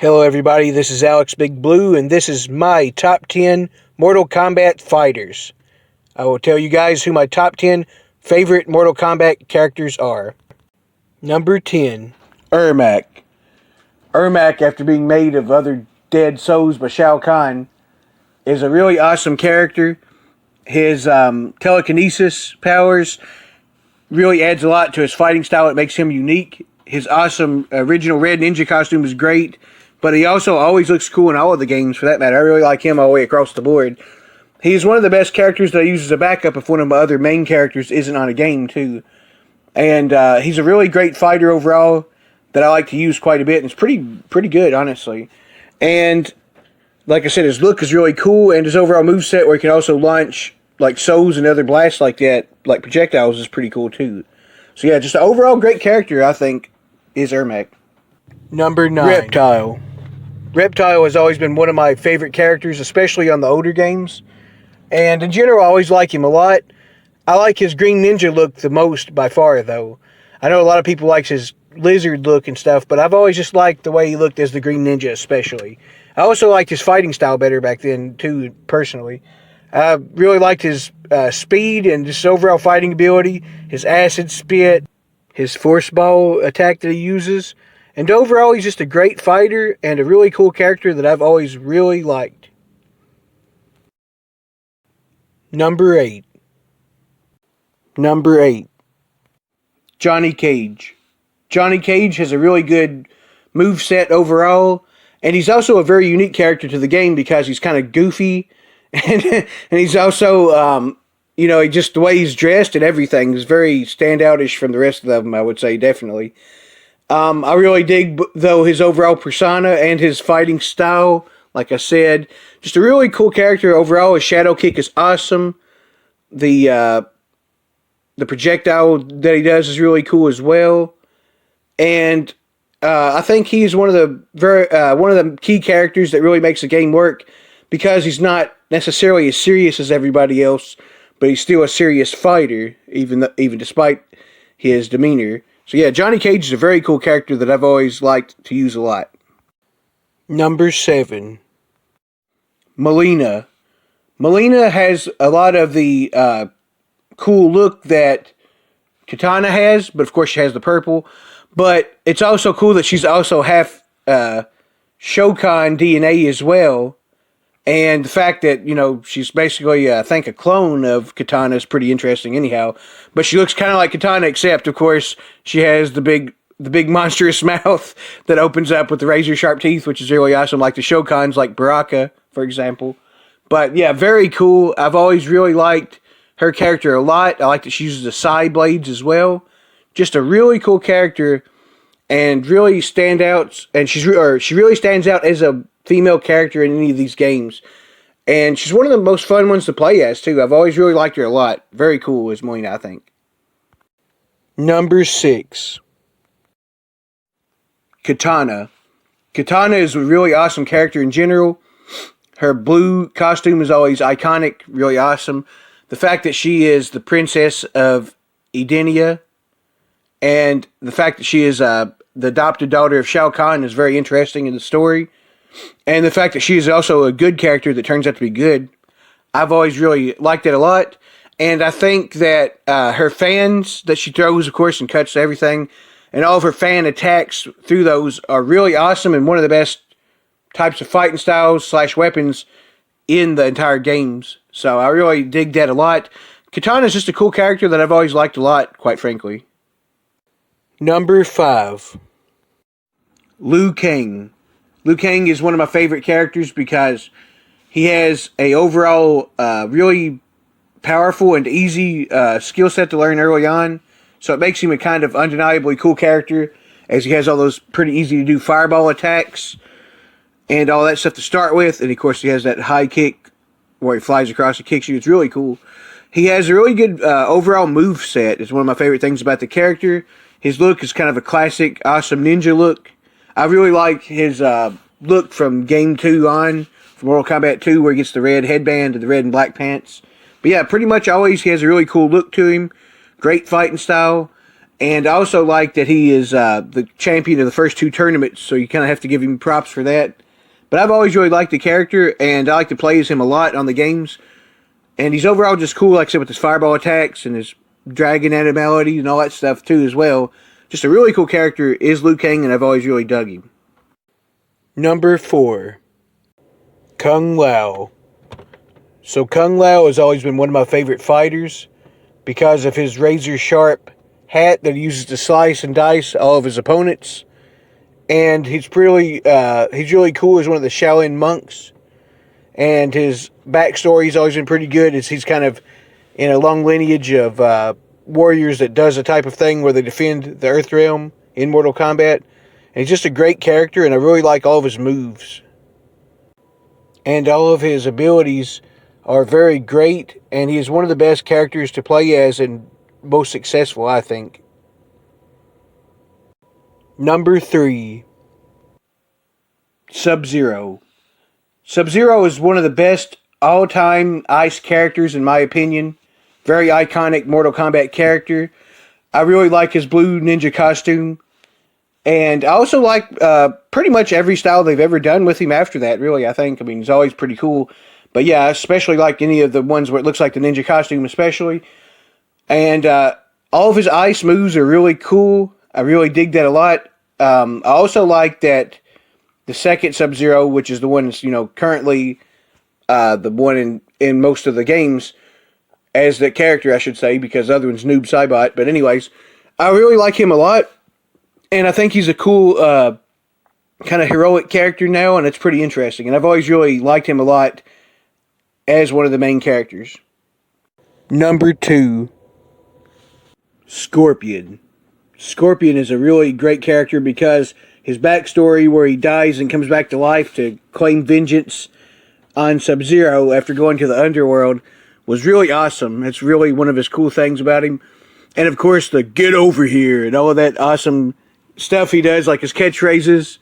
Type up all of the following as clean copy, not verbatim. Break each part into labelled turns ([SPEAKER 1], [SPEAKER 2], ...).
[SPEAKER 1] Hello everybody, this is Alex Big Blue, and this is my top 10 Mortal Kombat fighters. I will tell you guys who my top 10 favorite Mortal Kombat characters are. Number 10, Ermak. Ermak, after being made of other dead souls by Shao Kahn, is a really awesome character. His telekinesis powers really adds a lot to his fighting style. It makes him unique. His awesome original red ninja costume is great. But he also always looks cool in all of the games, for that matter. I really like him all the way across the board. He's one of the best characters that I use as a backup if one of my other main characters isn't on a game, too. And he's a really great fighter overall that I like to use quite a bit. And it's pretty good, honestly. And, like I said, his look is really cool. And his overall moveset, where he can also launch, like, souls and other blasts like that, like projectiles, is pretty cool, too. So, yeah, just an overall great character, I think, is Ermak. Number 9, Reptile. Reptile has always been one of my favorite characters, especially on the older games. And in general, I always like him a lot. I like his green ninja look the most by far, though. I know a lot of people like his lizard look and stuff, but I've always just liked the way he looked as the green ninja, especially. I also liked his fighting style better back then, too, personally. I really liked his speed and just overall fighting ability, his acid spit, his force ball attack that he uses. And overall, he's just a great fighter and a really cool character that I've always really liked. Number 8. Johnny Cage. Johnny Cage has a really good moveset overall, and he's also a very unique character to the game because he's kind of goofy, and he's also, just the way he's dressed and everything is very standoutish from the rest of them, I would say, definitely. I really dig, though, his overall persona and his fighting style. Like I said, just a really cool character overall. His shadow kick is awesome. The projectile that he does is really cool as well. And I think he's one of the key characters that really makes the game work because he's not necessarily as serious as everybody else, but he's still a serious fighter, even despite his demeanor. So yeah, Johnny Cage is a very cool character that I've always liked to use a lot. Number 7. Mileena. Mileena has a lot of the cool look that Katana has, but of course she has the purple. But it's also cool that she's also half Shokan DNA as well. And the fact that, she's basically, I think, a clone of Katana is pretty interesting anyhow. But she looks kind of like Katana, except, of course, she has the big monstrous mouth that opens up with the razor-sharp teeth, which is really awesome, like the Shokans, like Baraka, for example. But, yeah, very cool. I've always really liked her character a lot. I like that she uses the side blades as well. Just a really cool character, and really stand out. And she really stands out as a female character in any of these games. And she's one of the most fun ones to play as, too. I've always really liked her a lot. Very cool as Mileena, I think. Number 6. Katana. Katana is a really awesome character in general. Her blue costume is always iconic, really awesome. The fact that she is the princess of Edenia, and the fact that she is the adopted daughter of Shao Kahn is very interesting in the story. And the fact that she is also a good character that turns out to be good, I've always really liked it a lot. And I think that her fans that she throws, of course, and cuts everything, and all of her fan attacks through those are really awesome and one of the best types of fighting styles / weapons in the entire games. So I really dig that a lot. Katana is just a cool character that I've always liked a lot, quite frankly. Number 5. Liu Kang. Liu Kang is one of my favorite characters because he has a overall really powerful and easy skill set to learn early on. So it makes him a kind of undeniably cool character, as he has all those pretty easy to do fireball attacks and all that stuff to start with. And of course he has that high kick where he flies across and kicks you. It's really cool. He has a really good overall move set. It's one of my favorite things about the character. His look is kind of a classic, awesome ninja look. I really like his look from Game 2 on, from Mortal Kombat 2, where he gets the red headband and the red and black pants. But yeah, pretty much always he has a really cool look to him. Great fighting style. And I also like that he is the champion of the first 2 tournaments, so you kind of have to give him props for that. But I've always really liked the character, and I like to play as him a lot on the games. And he's overall just cool, like I said, with his fireball attacks and his dragon animality and all that stuff too as well. Just a really cool character is Liu Kang, and I've always really dug him. Number 4. Kung Lao. So Kung Lao has always been one of my favorite fighters because of his razor-sharp hat that he uses to slice and dice all of his opponents. And he's really cool as one of the Shaolin monks. And his backstory's always been pretty good, as he's kind of in a long lineage of warriors that does a type of thing where they defend the Earth Realm in Mortal Kombat. And he's just a great character, and I really like all of his moves. And all of his abilities are very great, and he is one of the best characters to play as and most successful, I think. Number 3. Sub-Zero. Sub-Zero is one of the best all-time ice characters, in my opinion. Very iconic Mortal Kombat character. I really like his blue ninja costume. And I also like pretty much every style they've ever done with him after that, really, I think. I mean, he's always pretty cool. But yeah, I especially like any of the ones where it looks like the ninja costume, especially. And all of his ice moves are really cool. I really dig that a lot. I also like that the second Sub-Zero, which is the one that's, currently the one in most of the games, as the character, I should say, because the other one's Noob Saibot. But anyways, I really like him a lot. And I think he's a cool kind of heroic character now, and it's pretty interesting. And I've always really liked him a lot as one of the main characters. Number 2. Scorpion. Scorpion is a really great character because his backstory where he dies and comes back to life to claim vengeance on Sub-Zero after going to the underworld was really awesome. It's really one of his cool things about him. And of course, the get over here and all of that awesome stuff he does, like his catchphrases,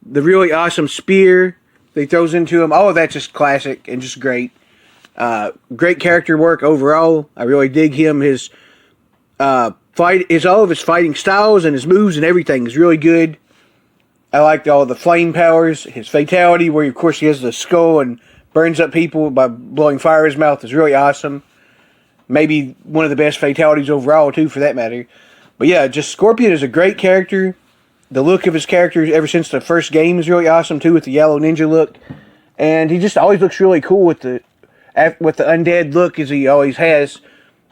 [SPEAKER 1] the really awesome spear that he throws into him. All of that's just classic and just great. Great character work overall. I really dig him. His all of his fighting styles and his moves and everything is really good. I liked all the flame powers. His fatality, where of course he has the skull and burns up people by blowing fire in his mouth, is really awesome. Maybe one of the best fatalities overall too, for that matter. But yeah, just Scorpion is a great character. The look of his character ever since the first game is really awesome too, with the yellow ninja look. And he just always looks really cool with the undead look, as he always has.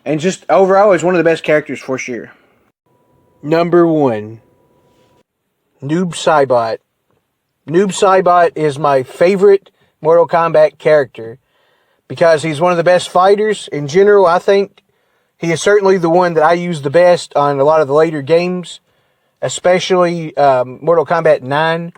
[SPEAKER 1] And just overall is one of the best characters for sure. Number 1. Noob Saibot. Noob Saibot is my favorite Mortal Kombat character because he's one of the best fighters in general. I think he is certainly the one that I use the best on a lot of the later games, especially Mortal Kombat 9.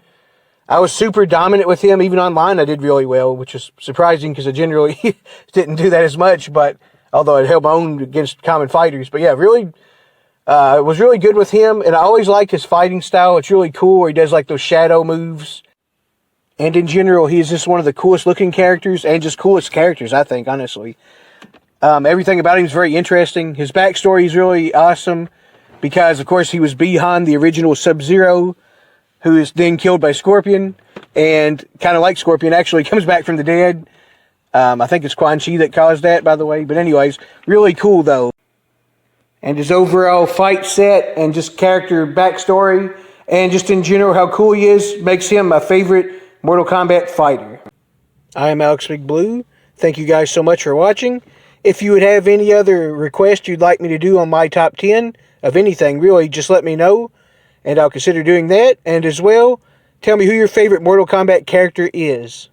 [SPEAKER 1] I was super dominant with him. Even online I did really well, which is surprising because I generally didn't do that as much, but although I held my own against common fighters. But yeah, really, it was really good with him, and I always liked his fighting style. It's really cool where he does like those shadow moves. And in general, he is just one of the coolest looking characters and just coolest characters, I think, honestly. Everything about him is very interesting. His backstory is really awesome because, of course, he was behind the original Sub-Zero, who is then killed by Scorpion, and kind of like Scorpion, actually comes back from the dead. I think it's Quan Chi that caused that, by the way. But anyways, really cool, though. And his overall fight set and just character backstory and just in general how cool he is makes him my favorite Mortal Kombat fighter. I am Alex Big Blue. Thank you guys so much for watching. If you would have any other requests you'd like me to do on my top 10 of anything, really, just let me know, and I'll consider doing that. And as well, tell me who your favorite Mortal Kombat character is.